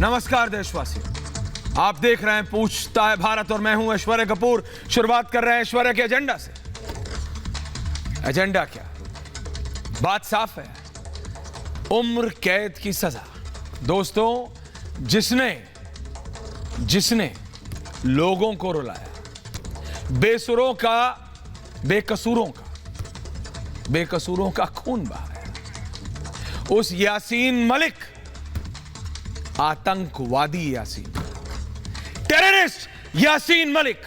नमस्कार देशवासियों, आप देख रहे हैं पूछता है भारत और मैं हूं ऐश्वर्य कपूर। शुरुआत कर रहे हैं ऐश्वर्य के एजेंडा से। एजेंडा क्या? बात साफ है, उम्र कैद की सजा। दोस्तों, जिसने लोगों को रुलाया, बेसुरों का, बेकसूरों का खून बहाया, उस यासीन मलिक, आतंकवादी यासीन, टेररिस्ट यासीन मलिक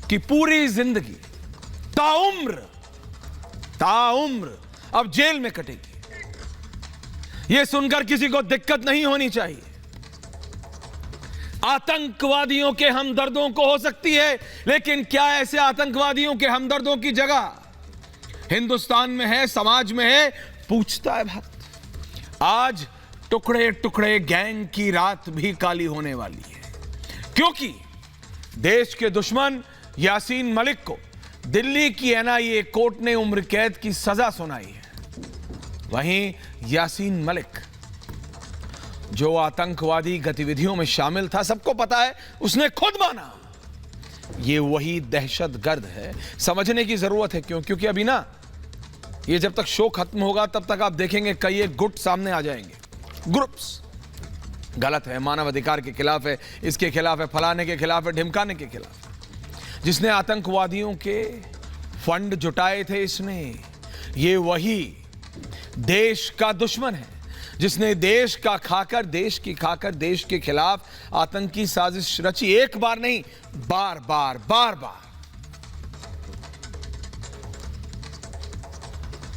की पूरी जिंदगी ताउम्र अब जेल में कटेगी। यह सुनकर किसी को दिक्कत नहीं होनी चाहिए। आतंकवादियों के हमदर्दों को हो सकती है, लेकिन क्या ऐसे आतंकवादियों के हमदर्दों की जगह हिंदुस्तान में है, समाज में है? पूछता है भारत। आज टुकड़े टुकड़े गैंग की रात भी काली होने वाली है, क्योंकि देश के दुश्मन यासीन मलिक को दिल्ली की एनआईए कोर्ट ने उम्र कैद की सजा सुनाई है। वहीं यासीन मलिक, जो आतंकवादी गतिविधियों में शामिल था, सबको पता है, उसने खुद माना, ये वही दहशतगर्द है। समझने की जरूरत है। क्योंकि अभी ना, ये जब तक शो खत्म होगा तब तक आप देखेंगे कई एक गुट सामने आ जाएंगे। ग्रुप्स गलत है, मानव अधिकार के खिलाफ है, इसके खिलाफ है, फलाने के खिलाफ है, ढिमकाने के खिलाफ। जिसने आतंकवादियों के फंड जुटाए थे, इसने, ये वही देश का दुश्मन है, जिसने देश का खाकर, देश की खाकर देश के खिलाफ आतंकी साजिश रची। एक बार नहीं, बार बार।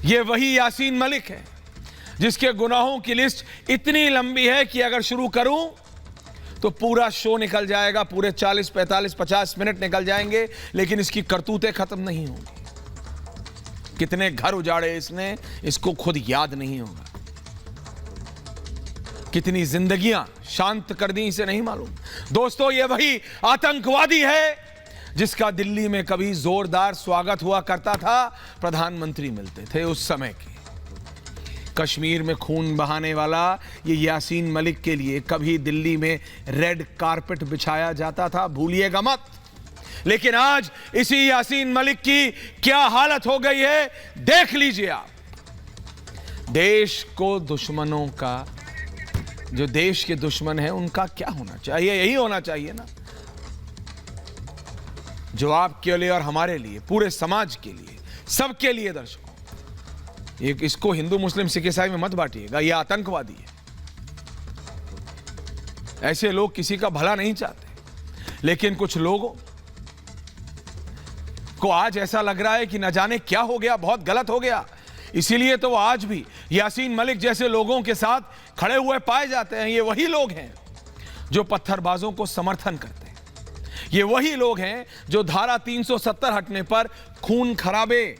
ये वही यासीन मलिक है, जिसके गुनाहों की लिस्ट इतनी लंबी है कि अगर शुरू करूं तो पूरा शो निकल जाएगा, पूरे 40, 45, 50 मिनट निकल जाएंगे, लेकिन इसकी करतूतें खत्म नहीं होंगी। कितने घर उजाड़े इसने, इसको खुद याद नहीं होगा। कितनी जिंदगियां शांत कर दी, इसे नहीं मालूम। दोस्तों, ये वही आतंकवादी है जिसका दिल्ली में कभी जोरदार स्वागत हुआ करता था, प्रधानमंत्री मिलते थे उस समय के। कश्मीर में खून बहाने वाला ये यासीन मलिक के लिए कभी दिल्ली में रेड कारपेट बिछाया जाता था, भूलिएगा मत। लेकिन आज इसी यासीन मलिक की क्या हालत हो गई है, देख लीजिए आप। देश को दुश्मनों का, जो देश के दुश्मन है, उनका क्या होना चाहिए? यही होना चाहिए ना, जो आपके लिए और हमारे लिए, पूरे समाज के लिए, सबके लिए। दर्शकों, इसको हिंदू मुस्लिम सिख ईसाई में मत बांटिएगा, यह आतंकवादी है। ऐसे लोग किसी का भला नहीं चाहते, लेकिन कुछ लोगों को आज ऐसा लग रहा है कि न जाने क्या हो गया, बहुत गलत हो गया। इसीलिए तो वो आज भी यासीन मलिक जैसे लोगों के साथ खड़े हुए पाए जाते हैं। ये वही लोग हैं जो पत्थरबाजों को समर्थन करते हैं। ये वही लोग हैं जो धारा 370 हटने पर खून खराबे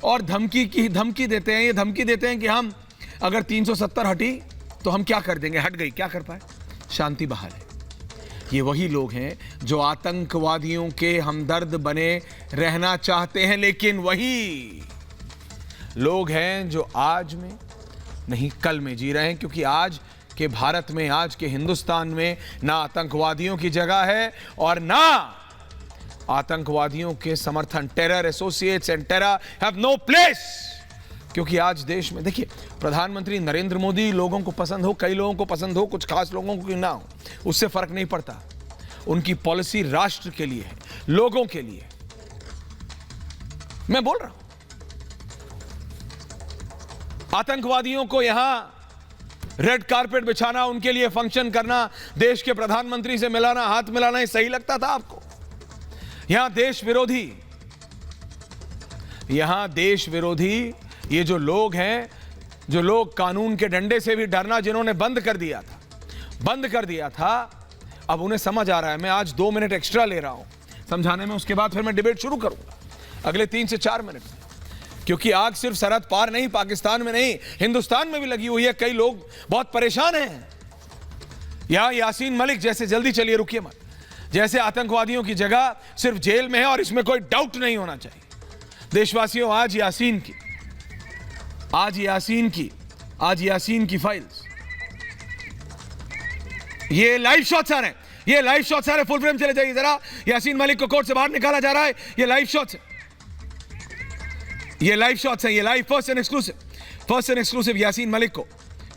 और धमकी देते हैं। ये धमकी देते हैं कि हम अगर 370 हटी तो हम क्या कर देंगे, हट गई, क्या कर पाए, शांति बहाल है। ये वही लोग हैं जो आतंकवादियों के हमदर्द बने रहना चाहते हैं, लेकिन वही लोग हैं जो आज में नहीं, कल में जी रहे हैं। क्योंकि आज के भारत में, आज के हिंदुस्तान में ना आतंकवादियों की जगह है और ना आतंकवादियों के समर्थन। Terror associates and terror have no place. क्योंकि आज देश में, देखिए, प्रधानमंत्री नरेंद्र मोदी लोगों को पसंद हो, कई लोगों को पसंद हो, कुछ खास लोगों को ना हो, उससे फर्क नहीं पड़ता। उनकी पॉलिसी राष्ट्र के लिए है, लोगों के लिए। मैं बोल रहा हूं, आतंकवादियों को यहां रेड कारपेट बिछाना, उनके लिए फंक्शन करना, देश के प्रधानमंत्री से मिलाना, हाथ मिलाना, ये सही लगता था आपको? यहां देश विरोधी ये जो लोग हैं, जो लोग कानून के डंडे से भी डरना जिन्होंने बंद कर दिया था, अब उन्हें समझ आ रहा है। मैं आज 2 मिनट एक्स्ट्रा ले रहा हूं समझाने में, उसके बाद फिर मैं डिबेट शुरू करूंगा अगले 3 से 4 मिनट में। क्योंकि आग सिर्फ सरहद पार नहीं, पाकिस्तान में नहीं, हिंदुस्तान में भी लगी हुई है। कई लोग बहुत परेशान हैं। यहां यासीन मलिक जैसे, जल्दी चलिए, रुकिए मत, जैसे आतंकवादियों की जगह सिर्फ जेल में है और इसमें कोई डाउट नहीं होना चाहिए। देशवासियों, आज यासीन की फाइल्स ये लाइव शॉट्स आ रहे हैं, ये लाइव शॉट्स आ रहे हैं, फुल फ्रेम चले जाइए जरा। यासीन मलिक को कोर्ट से बाहर निकाला जा रहा है, ये लाइव शॉट्स है, ये लाइव शॉट्स हैं, ये live first and exclusive Yasin Malik को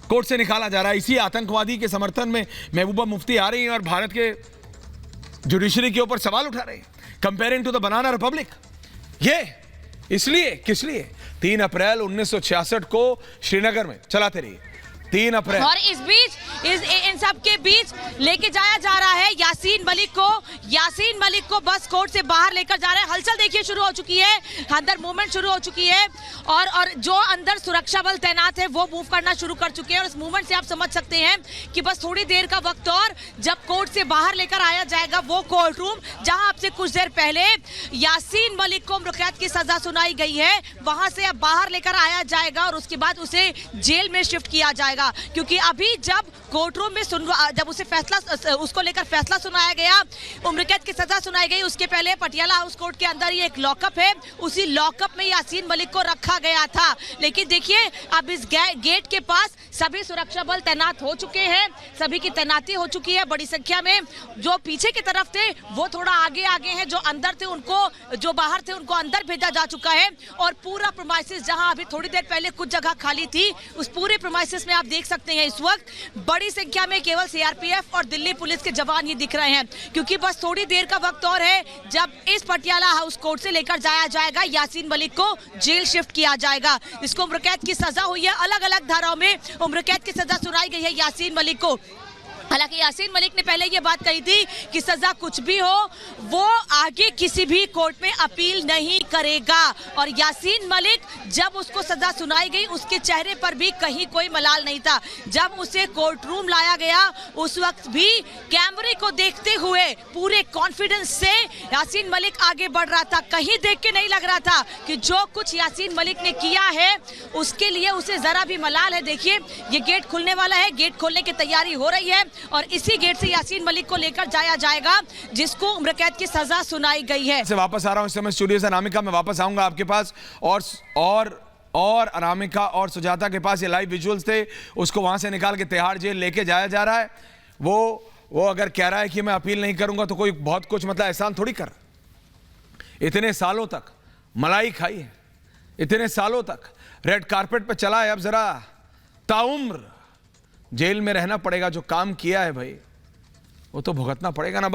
कोर्ट से निकाला जा रहा है। इसी आतंकवादी के समर्थन में महबूबा मुफ्ती आ रही हैं और भारत के जुडिशरी के ऊपर सवाल उठा रहे हैं, comparing to the banana republic. ये इसलिए किस लिए 3 अप्रैल 1966 को श्रीनगर में चलाते रहिए, 3 अप्रैल। और इस बीच इन सब के बीच लेके जाया जा रहा है यासीन मलिक को बस कोर्ट से बाहर लेकर जा रहे हैं। हलचल देखिए शुरू हो चुकी है, अंदर मूवमेंट शुरू हो चुकी है और जो अंदर सुरक्षा बल तैनात है वो मूव करना शुरू कर चुके हैं। और इस मूवमेंट से आप समझ सकते हैं कि बस थोड़ी देर का वक्त और जब कोर्ट से बाहर लेकर आया जाएगा वो कोर्ट रूम जहां आपसे कुछ देर पहले यासीन मलिक को उम्रकैद की सजा सुनाई गई है, वहां से अब बाहर लेकर आया जाएगा और उसके बाद उसे जेल में शिफ्ट किया जाएगा। क्योंकि अभी जब कोर्ट रूम में जब उसको लेकर फैसला सुनाया गया, उम्रकैद की सजा सुनाई गई, उसके पहले पटियाला हाउस कोर्ट के अंदर ही एक लॉकअप है, उसी लॉकअप में यासीन मलिक को रखा गया था। लेकिन देखिए अब इस गेट के पास सभी सुरक्षा बल तैनात हो चुके हैं, सभी की तैनाती हो चुकी है बड़ी संख्या में। जो पीछे की तरफ थे वो थोड़ा आगे हैं, जो अंदर थे जो बाहर थे उनको अंदर भेजा जा चुका है। और पूरा प्रीमाइसेस जहां अभी थोड़ी देर पहले कुछ जगह खाली थी, उस पूरे प्रीमाइसेस में आप देख सकते हैं इस वक्त बड़ी संख्या में केवल सीआरपीएफ और दिल्ली पुलिस के जवान ही दिख रहे हैं। क्योंकि बस थोड़ी देर का वक्त और है जब इस पटियाला हाउस कोर्ट से लेकर जाया जाएगा यासीन मलिक को जेल शिफ्ट किया जाएगा। इसको उम्रकैद की सजा हुई है, अलग अलग धाराओं में उम्रकैद की सजा सुनाई गई है यासीन मलिक को। हालांकि यासीन मलिक ने पहले ये बात कही थी कि सजा कुछ भी हो वो आगे किसी भी कोर्ट में अपील नहीं करेगा। और यासीन मलिक जब उसको सजा सुनाई गई उसके चेहरे पर भी कहीं कोई मलाल नहीं था। जब उसे कोर्ट रूम लाया गया उस वक्त भी कैमरे को देखते हुए पूरे कॉन्फिडेंस से यासीन मलिक आगे बढ़ रहा था। कहीं देख के नहीं लग रहा था कि जो कुछ यासीन मलिक ने किया है उसके लिए उसे जरा भी मलाल है। देखिए ये गेट खुलने वाला है, गेट खोलने की तैयारी हो रही है और इसी गेट से यासीन मलिक को लेकर जाया जाएगा जिसको उम्रकैद की सजा सुनाई गई है। से वापस आ रहा हूं इस समय स्टूडियो से। अनामिका, मैं वापस आऊंगा आपके पास और अनामिका और सुजाता के पास ये लाइव विजुअल्स थे, उसको वहां से निकाल के तिहाड़ जेल लेके जाया जा रहा है। वो अगर कह रहा है कि मैं अपील नहीं करूंगा तो कोई बहुत कुछ मतलब एहसान थोड़ी कर। इतने सालों तक मलाई खाई है, इतने सालों तक रेड कारपेट पे चला है, अब जरा ताउम्र जेल में रहना पड़ेगा। जो काम किया है भाई वो तो भुगतना पड़ेगा ना।